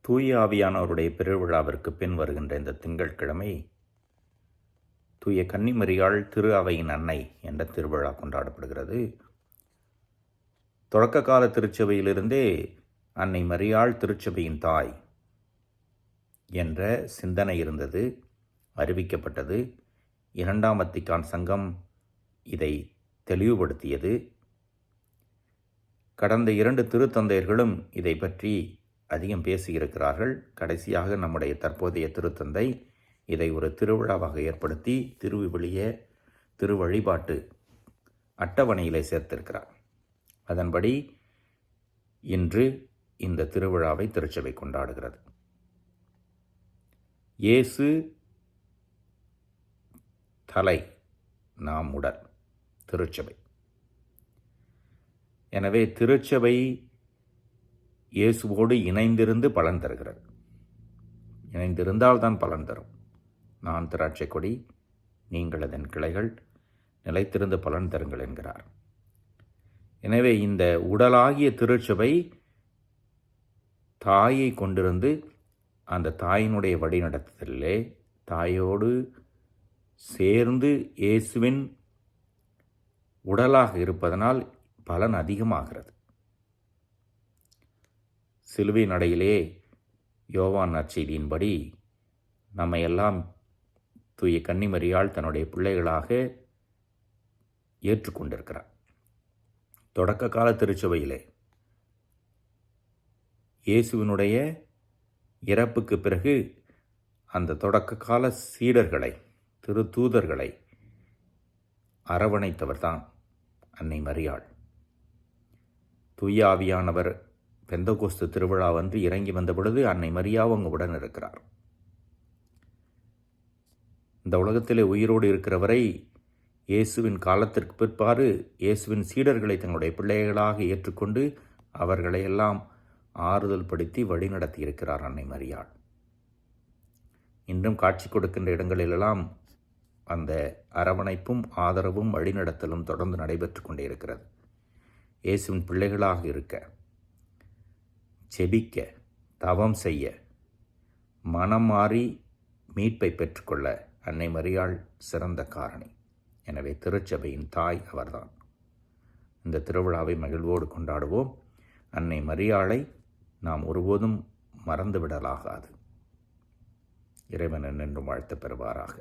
தூய ஆவியானவருடைய பெருவிழாவிற்கு பின் வருகின்ற இந்த திங்கட்கிழமை தூய கன்னிமரியாள் திரு அவையின் அன்னை என்ற திருவிழா கொண்டாடப்படுகிறது. தொடக்க கால திருச்சபையிலிருந்தே அன்னை மரியாள் திருச்சபையின் தாய் என்ற சிந்தனை இருந்தது, அறிவிக்கப்பட்டது. இரண்டாம் வத்திக்கான் சங்கம் இதை தெளிவுபடுத்தியது. கடந்த 2 திருத்தந்தையர்களும் இதை பற்றி அதிகம் பேசியிருக்கிறார்கள். கடைசியாக நம்முடைய தற்போதைய திருத்தந்தை இதை ஒரு திருவிழாவாக ஏற்படுத்தி திருவிவிலிய திருவழிபாட்டு அட்டவணையிலே சேர்த்திருக்கிறார். அதன்படி இன்று இந்த திருவிழாவை திருச்சபை கொண்டாடுகிறது. இயேசு தலை, நாம் உடல், திருச்சபை. எனவே திருச்சபை இயேசுவோடு இணைந்திருந்து பலன் தருகிறது. இணைந்திருந்தால்தான் பலன் தரும். நான் திராட்சை கொடி, நீங்கள் அதன் கிளைகள், நிலைத்திருந்து பலன் தருங்கள் என்கிறார். எனவே இந்த உடலாகிய திருச்சபை தாயை கொண்டிருந்து அந்த தாயினுடைய வழிநடத்துதலிலே தாயோடு சேர்ந்து இயேசுவின் உடலாக இருப்பதனால் பலன் அதிகமாகிறது. சிலுவை நடையிலே யோவான் நற்செய்தியின்படி நம்மை எல்லாம் தூய கன்னிமரியாள் தன்னுடைய பிள்ளைகளாக ஏற்றுக்கொண்டிருக்கிறார். தொடக்க கால திருச்சபையிலே இயேசுவினுடைய இறப்புக்கு பிறகு அந்த தொடக்க கால சீடர்களை, திருத்தூதர்களை அரவணைத்தவர்தான் அன்னை மரியாள். தூய ஆவியானவர் பெந்தகோஸ்து திருவிழா வந்து இறங்கி வந்த பொழுது அன்னை மரியாவும் உடன் இருக்கிறார். இந்த உலகத்திலே உயிரோடு இருக்கிறவரை இயேசுவின் காலத்திற்கு பிற்பாடு இயேசுவின் சீடர்களை தங்களுடைய பிள்ளைகளாக ஏற்றுக்கொண்டு அவர்களை எல்லாம் ஆறுதல் படுத்தி வழிநடத்தி இருக்கிறார் அன்னை மரியாள். இன்றும் காட்சி கொடுக்கின்ற இடங்களிலெல்லாம் அந்த அரவணைப்பும் ஆதரவும் வழிநடத்தலும் தொடர்ந்து நடைபெற்று கொண்டே இருக்கிறது. இயேசுவின் பிள்ளைகளாக இருக்க, செபிக்க, தவம் செய்ய, மனம் மாறி மீட்பை பெற்றுக்கொள்ள அன்னை மரியாள் சிறந்த காரணி. எனவே திருச்சபையின் தாய் அவர்தான். இந்த திருவிழாவை மகிழ்வோடு கொண்டாடுவோம். அன்னை மரியாளை நாம் ஒருபோதும் மறந்துவிடலாகாது. இறைவன் என்றும் வாழ்த்து பெறுவாராக.